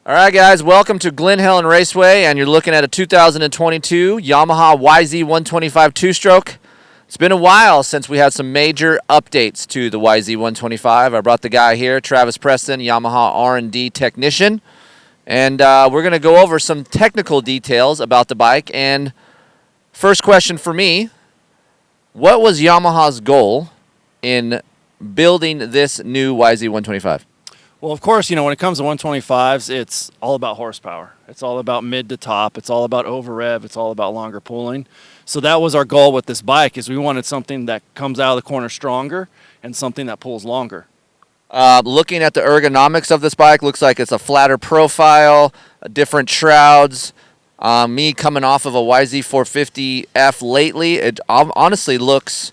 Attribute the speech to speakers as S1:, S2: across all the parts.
S1: All right, guys, welcome to Glen Helen Raceway, and you're looking at a 2022 Yamaha YZ125 two-stroke. It's been a while since we had some major updates to the YZ125. I brought the guy here, Travis Preston, Yamaha R&D technician, and we're going to go over some technical details about the bike. And first question for me, what was Yamaha's goal in building this new YZ125?
S2: Well, of course, when it comes to 125s, it's all about horsepower. It's all about mid to top. It's all about over rev. It's all about longer pulling. So that was our goal with this bike, is we wanted something that comes out of the corner stronger and something that pulls longer.
S1: Looking at the ergonomics of this bike, looks like it's a flatter profile, different shrouds. Me coming off of a YZ450F lately, it honestly looks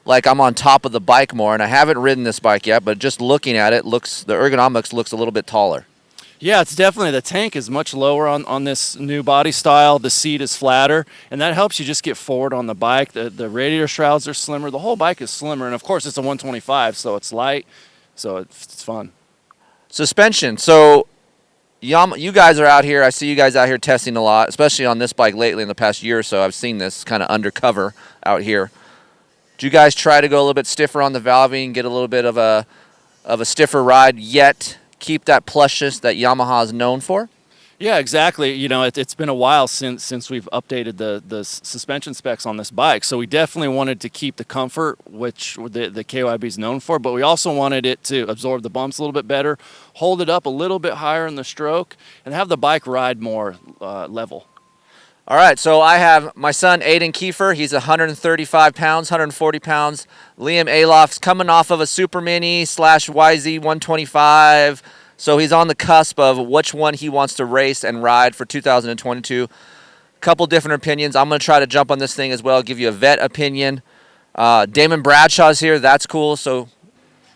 S1: like I'm on top of the bike more, and I haven't ridden this bike yet, but just looking at it, the ergonomics looks a little bit taller.
S2: Yeah, it's definitely, the tank is much lower on this new body style. The seat is flatter, and that helps you just get forward on the bike. The radiator shrouds are slimmer. The whole bike is slimmer, and of course it's a 125, so it's light, so it's fun.
S1: Suspension. So you guys are out here. I see you guys out here testing a lot, especially on this bike lately in the past year or so. I've seen this kind of undercover out here. Do you guys try to go a little bit stiffer on the valving, get a little bit of a stiffer ride, yet keep that plushness that Yamaha is known for?
S2: Yeah, exactly. It's been a while since we've updated the suspension specs on this bike. So we definitely wanted to keep the comfort, which the KYB is known for, but we also wanted it to absorb the bumps a little bit better, hold it up a little bit higher in the stroke, and have the bike ride more level.
S1: All right, so I have my son, Aden Keefer. He's 135 pounds, 140 pounds. Leum Oehlhof's coming off of a Super Mini / YZ125. So he's on the cusp of which one he wants to race and ride for 2022. Couple different opinions. I'm going to try to jump on this thing as well, give you a vet opinion. Damon Bradshaw's here. That's cool. So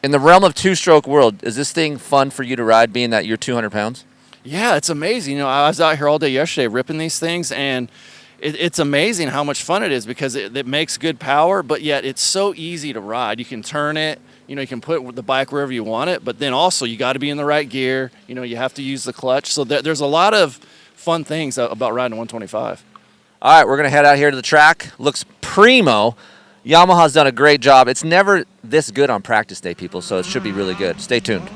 S1: in the realm of two-stroke world, is this thing fun for you to ride, being that you're 200 pounds?
S2: Yeah, it's amazing. I was out here all day yesterday ripping these things, and it's amazing how much fun it is, because it makes good power, but yet it's so easy to ride. You can turn it, you can put the bike wherever you want it, but then also you got to be in the right gear. You have to use the clutch. So there's a lot of fun things about riding a 125.
S1: All right, we're going to head out here to the track. Looks primo. Yamaha's done a great job. It's never this good on practice day, people, so it should be really good. Stay tuned.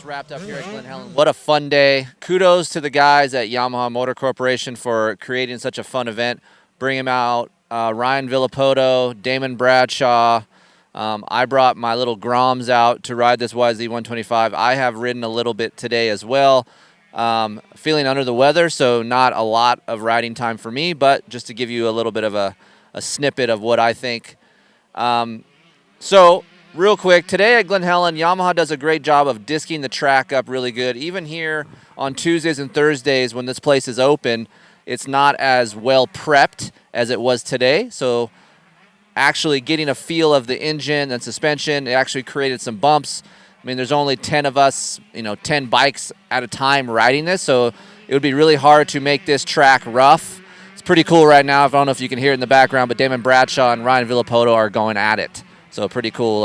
S1: Wrapped up here at Glen Helen. What a fun day. Kudos to the guys at Yamaha Motor Corporation for creating such a fun event. Bring him out. Ryan Villapoto, Damon Bradshaw. I brought my little Groms out to ride this YZ125. I have ridden a little bit today as well. Feeling under the weather, so not a lot of riding time for me, but just to give you a little bit of a snippet of what I think. So real quick, today at Glen Helen, Yamaha does a great job of disking the track up really good. Even here on Tuesdays and Thursdays when this place is open, it's not as well prepped as it was today. So actually getting a feel of the engine and suspension, it actually created some bumps. I mean, there's only 10 of us, 10 bikes at a time riding this, so it would be really hard to make this track rough. It's pretty cool right now. I don't know if you can hear it in the background, but Damon Bradshaw and Ryan Villapoto are going at it. So a pretty cool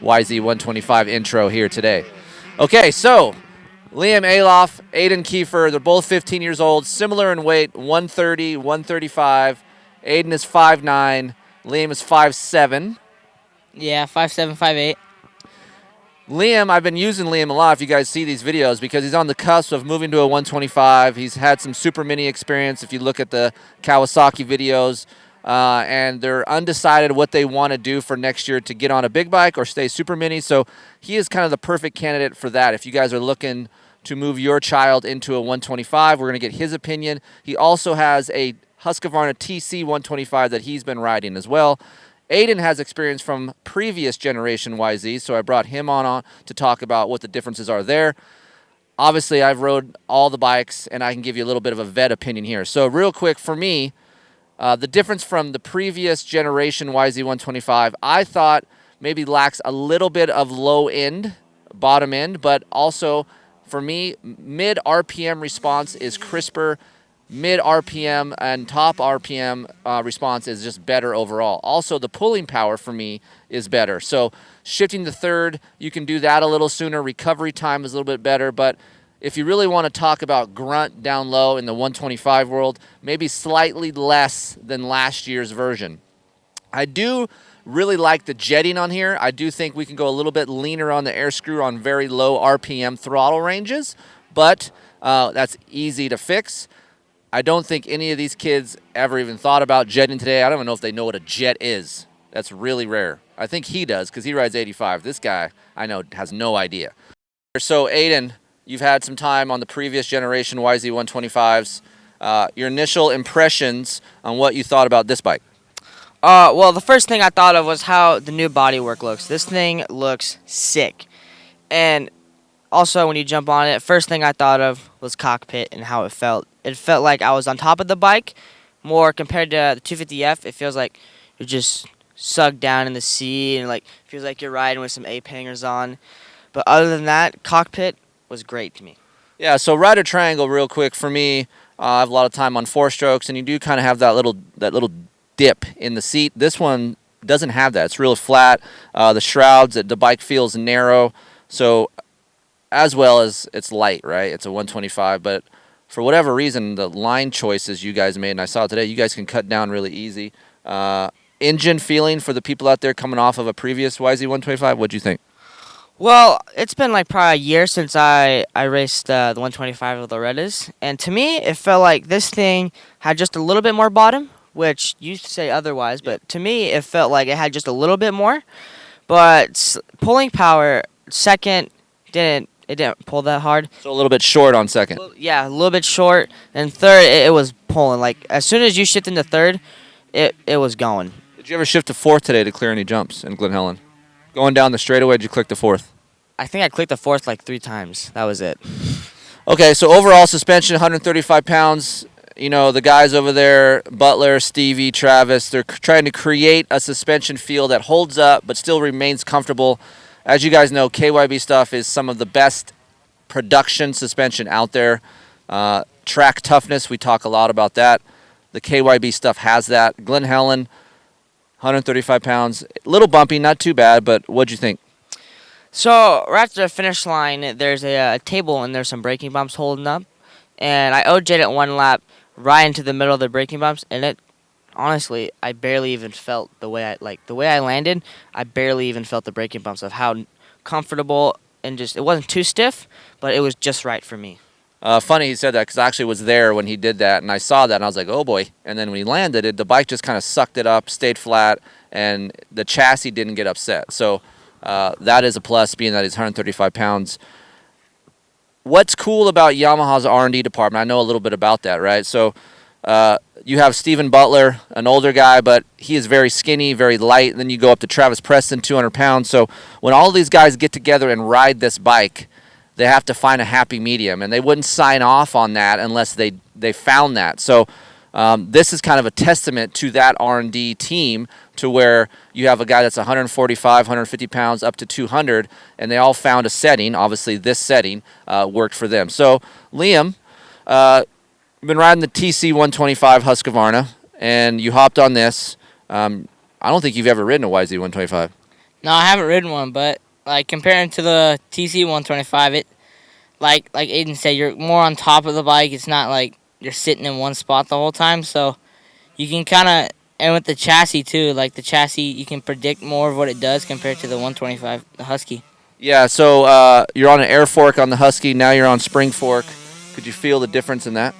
S1: YZ125 intro here today. Okay, so Leum, Oehlhof, Aden Keefer, they're both 15 years old, similar in weight, 130, 135. Aden is 5'9", Leum is 5'7".
S3: Yeah, 5'7", 5'8".
S1: Leum, I've been using Leum a lot if you guys see these videos because he's on the cusp of moving to a 125. He's had some Super Mini experience if you look at the Kawasaki videos, and they're undecided what they want to do for next year to get on a big bike or stay Super Mini. So he is kind of the perfect candidate for that. If you guys are looking to move your child into a 125, we're going to get his opinion. He also has a Husqvarna TC 125 that he's been riding as well. Aden has experience from previous generation YZ, so I brought him on to talk about what the differences are there. Obviously, I've rode all the bikes, and I can give you a little bit of a vet opinion here. So real quick, for me, the difference from the previous generation YZ125, I thought maybe lacks a little bit of low end, bottom end, but also for me, mid RPM response is crisper. Mid RPM and top RPM response is just better overall. Also, the pulling power for me is better. So shifting to third, you can do that a little sooner. Recovery time is a little bit better. But if you really want to talk about grunt down low in the 125 world, maybe slightly less than last year's version. I do really like the jetting on here. I do think we can go a little bit leaner on the air screw on very low RPM throttle ranges, but that's easy to fix. I don't think any of these kids ever even thought about jetting today. I don't even know if they know what a jet is. That's really rare. I think he does because he rides 85. This guy, I know, has no idea. So, Aden, you've had some time on the previous generation YZ125s. Your initial impressions on what you thought about this bike?
S3: Well, the first thing I thought of was how the new bodywork looks. This thing looks sick. And also, when you jump on it, first thing I thought of was cockpit and how it felt. It felt like I was on top of the bike. More compared to the 250F, it feels like you're just sucked down in the seat and like feels like you're riding with some ape hangers on. But other than that, cockpit was great to me.
S1: Yeah, so rider triangle real quick for me. I have a lot of time on four strokes, and you do kind of have that little dip in the seat. This one doesn't have that. It's real flat. The shrouds, the bike feels narrow. So as well as it's light, right? It's a 125, but for whatever reason, the line choices you guys made, and I saw it today, you guys can cut down really easy. Engine feeling for the people out there coming off of a previous YZ125, what'd you think?
S3: Well, it's been like probably a year since I raced the 125 of the Loretta's, and to me, it felt like this thing had just a little bit more bottom, which you say otherwise, but to me, it felt like it had just a little bit more. But pulling power, second, it didn't pull that hard.
S1: So a little bit short on second.
S3: Yeah, a little bit short. And third, it was pulling. Like, as soon as you shift into third, it was going.
S1: Did you ever shift to fourth today to clear any jumps in Glen Helen? Going down the straightaway, did you click the fourth?
S3: I think I clicked the fourth like 3 times. That was it.
S1: Okay, so overall suspension, 135 pounds. You know, the guys over there, Butler, Stevie, Travis, they're trying to create a suspension feel that holds up but still remains comfortable. As you guys know, KYB stuff is some of the best production suspension out there. Track toughness, we talk a lot about that. The KYB stuff has that. Glen Helen, 135 pounds. A little bumpy, not too bad, but what'd you think?
S3: So, right at the finish line, there's a table and there's some braking bumps holding up. And I OJ'd it one lap right into the middle of the braking bumps, and it honestly, I barely even felt the way I landed. I barely even felt the braking bumps of how comfortable and just it wasn't too stiff, but it was just right for me.
S1: Funny he said that because I actually was there when he did that, and I saw that, and I was like, oh boy. And then when he landed it, the bike just kind of sucked it up, stayed flat, and the chassis didn't get upset. So that is a plus, being that he's 135 pounds. What's cool about Yamaha's R&D department, I know a little bit about that, right? So you have Stephen Butler, an older guy, but he is very skinny, very light. And then you go up to Travis Preston, 200 pounds. So when all these guys get together and ride this bike, they have to find a happy medium. And they wouldn't sign off on that unless they found that. So This is kind of a testament to that R&D team, to where you have a guy that's 145, 150 pounds up to 200, and they all found a setting. Obviously, this setting worked for them. So, Leum, you've been riding the TC125 Husqvarna, and you hopped on this. I don't think you've ever ridden a YZ125.
S3: No, I haven't ridden one, but like comparing to the TC125, it like Aden said, you're more on top of the bike. It's not like you're sitting in one spot the whole time, so you can kind of, and with the chassis too, like the chassis, you can predict more of what it does compared to the 125, the Husky.
S1: Yeah, so you're on an air fork on the Husky. Now you're on spring fork. Could you feel the difference in that?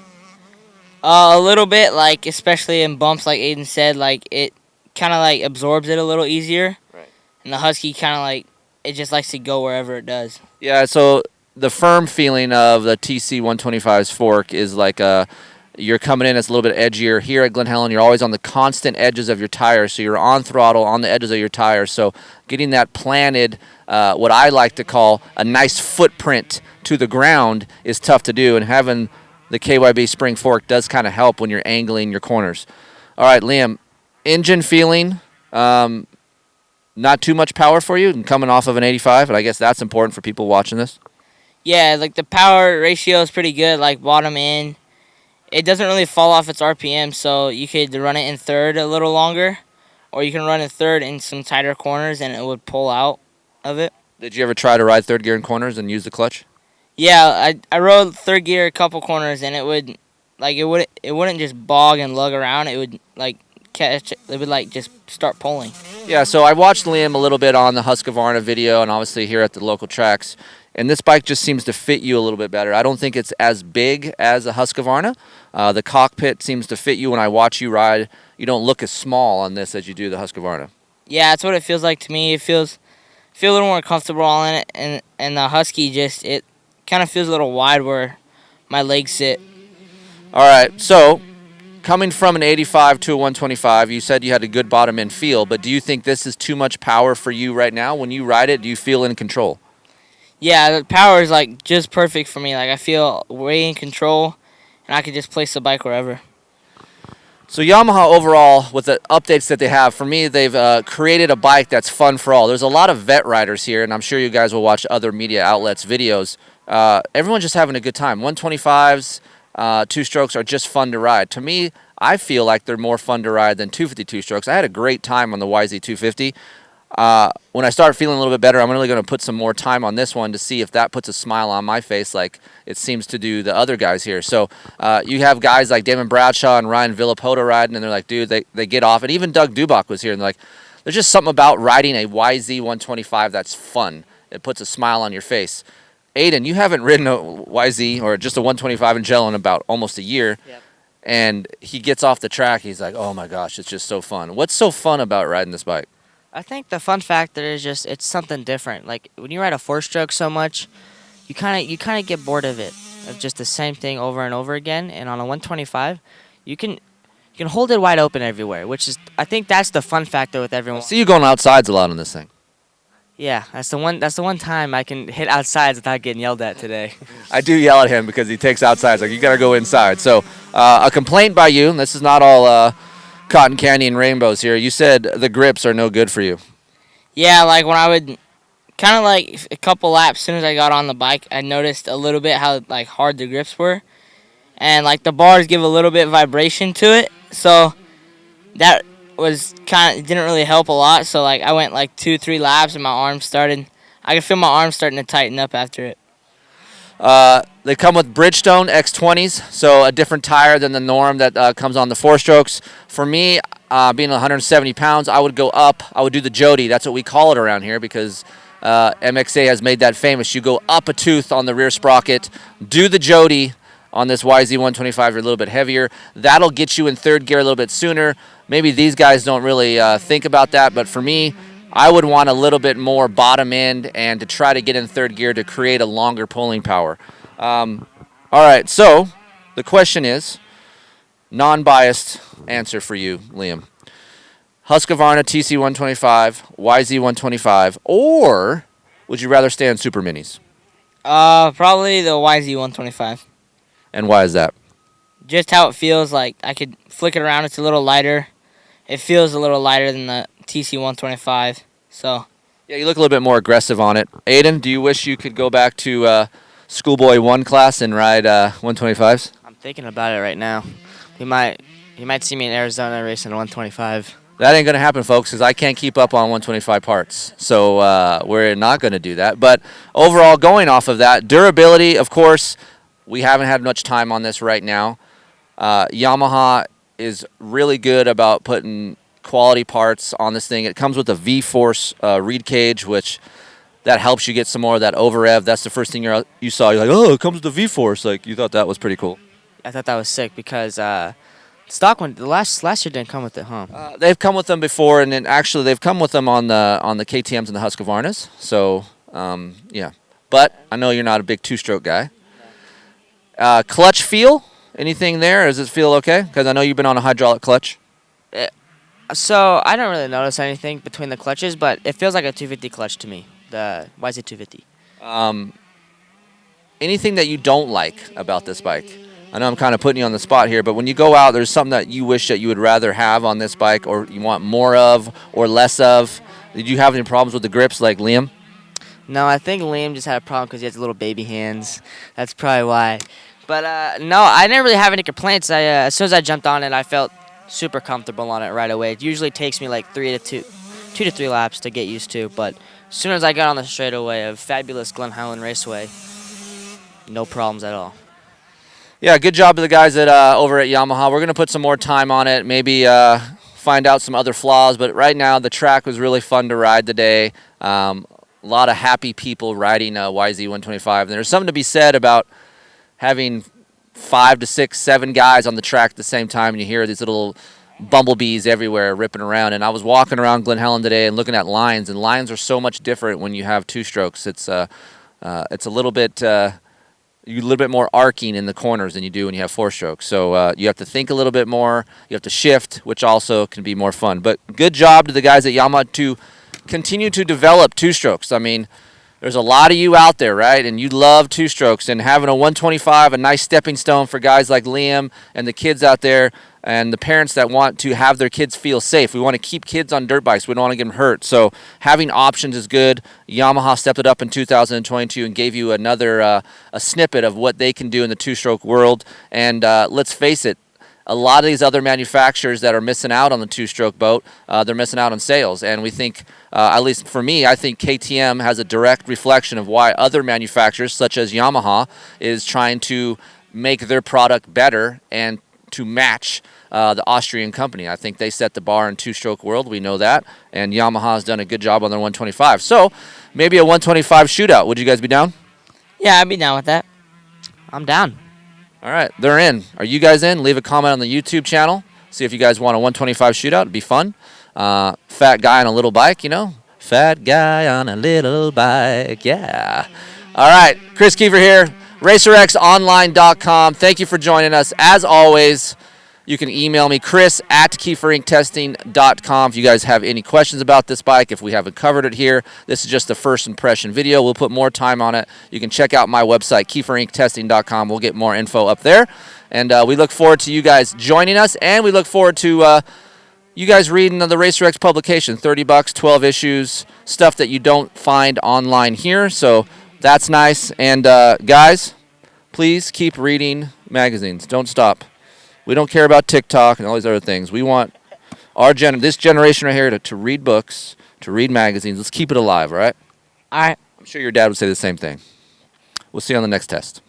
S3: A little bit, like especially in bumps, like Aden said, like it kind of like absorbs it a little easier.
S1: Right.
S3: And the Husky kind of like, it just likes to go wherever it does.
S1: Yeah, so the firm feeling of the TC125's fork is like you're coming in, it's a little bit edgier. Here at Glen Helen, you're always on the constant edges of your tires, so you're on throttle, on the edges of your tires. So getting that planted, what I like to call a nice footprint to the ground, is tough to do, and having the KYB spring fork does kind of help when you're angling your corners. All right, Liam, engine feeling, not too much power for you, and coming off of an 85, and I guess that's important for people watching this.
S3: Yeah, like the power ratio is pretty good, like bottom end. It doesn't really fall off its RPM, so you could run it in third a little longer, or you can run in third in some tighter corners and it would pull out of it.
S1: Did you ever try to ride third gear in corners and use the clutch?
S3: Yeah, I rode third gear a couple corners and it wouldn't just bog and lug around. It would like catch. It would like just start pulling.
S1: Yeah, so I watched Liam a little bit on the Husqvarna video, and obviously here at the local tracks. And this bike just seems to fit you a little bit better. I don't think it's as big as a Husqvarna. The cockpit seems to fit you. When I watch you ride, you don't look as small on this as you do the Husqvarna.
S3: Yeah, that's what it feels like to me. It feel a little more comfortable on it, and the Husky just, it kind of feels a little wide where my legs sit.
S1: All right, so coming from an 85 to a 125, you said you had a good bottom end feel, but do you think this is too much power for you right now? When you ride it, do you feel in control?
S3: Yeah, the power is like just perfect for me. Like I feel way in control, and I can just place the bike wherever.
S1: So Yamaha overall, with the updates that they have, for me, they've created a bike that's fun for all. There's a lot of vet riders here, and I'm sure you guys will watch other media outlets' videos. Everyone's just having a good time. 125s, two-strokes are just fun to ride. To me, I feel like they're more fun to ride than 250 two-strokes. I had a great time on the YZ250. When I start feeling a little bit better, I'm really going to put some more time on this one to see if that puts a smile on my face like it seems to do the other guys here. So you have guys like Damon Bradshaw and Ryan Villapoto riding, and they're like, dude, they get off. And even Doug Dubach was here, and they're like, there's just something about riding a YZ125 that's fun. It puts a smile on your face. Aden, you haven't ridden a YZ or just a 125 in general in about almost a year.
S3: Yep.
S1: And he gets off the track. He's like, oh, my gosh, it's just so fun. What's so fun about riding this bike?
S3: I think the fun factor is just it's something different. Like when you ride a four-stroke so much, you kind of get bored of it, of just the same thing over and over again. And on a 125, you can hold it wide open everywhere, which is, I think that's the fun factor with everyone.
S1: I see you going outsides a lot on this thing.
S3: Yeah, that's the one time I can hit outsides without getting yelled at today.
S1: I do yell at him because he takes outsides. Like, you got to go inside. So a complaint by you, and this is not all cotton candy and rainbows here. You said the grips are no good for you.
S3: Yeah, like when I would kind of like a couple laps, as soon as I got on the bike, I noticed a little bit how like hard the grips were. And like the bars give a little bit of vibration to it. So that was didn't really help a lot. So like I went like 2-3 laps and I could feel my arms starting to tighten up after it.
S1: They come with Bridgestone X20s, so a different tire than the norm that comes on the four-strokes. For me, being 170 pounds, I would go up. I would do the Jody. That's what we call it around here because MXA has made that famous. You go up a tooth on the rear sprocket, do the Jody on this YZ125. You're a little bit heavier. That'll get you in third gear a little bit sooner. Maybe these guys don't really think about that, but for me, I would want a little bit more bottom end and to try to get in third gear to create a longer pulling power. All right, so the question is, non-biased answer for you, Liam. Husqvarna TC125, YZ125, or would you rather stay on Super Minis?
S3: Probably the YZ125.
S1: And why is that?
S3: just how it feels. Like I could flick it around. It's a little lighter. It feels a little lighter than the TC125. So.
S1: Yeah, you look a little bit more aggressive on it. Aden, do you wish you could go back to Schoolboy 1 class and ride 125s?
S3: I'm thinking about it right now. You might see me in Arizona racing a 125.
S1: That ain't going to happen, folks, because I can't keep up on 125 parts. So we're not going to do that. But overall, going off of that, durability, of course, we haven't had much time on this right now. Yamaha is really good about putting quality parts on this thing. It comes with a V-Force reed cage, which that helps you get some more of that over rev. That's the first thing you saw. You're like, oh, it comes with the V-Force. Like, you thought that was pretty cool.
S3: I thought that was sick because stock one, the last year didn't come with it, huh?
S1: They've come with them before, and then actually they've come with them on the KTMs and the Husqvarnas. So, yeah. But I know you're not a big two-stroke guy. Clutch feel? Anything there? Does it feel okay? Because I know you've been on a hydraulic clutch.
S3: So I don't really notice anything between the clutches, but it feels like a 250 clutch to me, the YZ250.
S1: Anything that you don't like about this bike? I know I'm kind of putting you on the spot here, but when you go out, there's something that you wish that you would rather have on this bike, or you want more of or less of? Did you have any problems with the grips like Leum?
S3: No, I think Leum just had a problem because he has little baby hands. That's probably why. But no, I didn't really have any complaints. As soon as I jumped on it, I felt super comfortable on it right away. It usually takes me like 2 to 3 laps to get used to, but as soon as I got on the straightaway of fabulous Glen Helen Raceway, no problems at all.
S1: Yeah, good job to the guys over at Yamaha. We're going to put some more time on it, maybe find out some other flaws, but right now the track was really fun to ride today. A lot of happy people riding a YZ125, and there's something to be said about having 5 to 6, 7 guys on the track at the same time, and you hear these little bumblebees everywhere ripping around. And I was walking around Glen Helen today and looking at lines, and lines are so much different when you have two strokes. It's a little bit more arcing in the corners than you do when you have 4 strokes. So you have to think a little bit more. You have to shift, which also can be more fun. But good job to the guys at Yamaha to continue to develop two strokes. I mean, there's a lot of you out there, right? And you love two strokes, and having a 125, a nice stepping stone for guys like Leum and the kids out there and the parents that want to have their kids feel safe. We want to keep kids on dirt bikes. We don't want to get them hurt. So having options is good. Yamaha stepped it up in 2022 and gave you another a snippet of what they can do in the two-stroke world. And let's face it, a lot of these other manufacturers that are missing out on the two-stroke boat, they're missing out on sales. And we think, at least for me, I think KTM has a direct reflection of why other manufacturers, such as Yamaha, is trying to make their product better and to match the Austrian company. I think they set the bar in two-stroke world. We know that. And Yamaha has done a good job on their 125. So maybe a 125 shootout. Would you guys be down?
S3: Yeah, I'd be down with that. I'm down.
S1: All right, they're in. Are you guys in? Leave a comment on the YouTube channel. See if you guys want a 125 shootout. It'd be fun. Fat guy on a little bike, you know? Fat guy on a little bike, yeah. All right, Kris Keefer here, RacerXOnline.com. Thank you for joining us. As always, you can email me, Chris@KeeferInkTesting.com, if you guys have any questions about this bike, if we haven't covered it here. This is just a first impression video. We'll put more time on it. You can check out my website, KeeferInkTesting.com. We'll get more info up there. And we look forward to you guys joining us, and we look forward to you guys reading the RacerX publication, $30, 12 issues, stuff that you don't find online here. So that's nice. And guys, please keep reading magazines. Don't stop. We don't care about TikTok and all these other things. We want this generation right here to read books, to read magazines. Let's keep it alive, all right?
S3: All right.
S1: I'm sure your dad would say the same thing. We'll see you on the next test.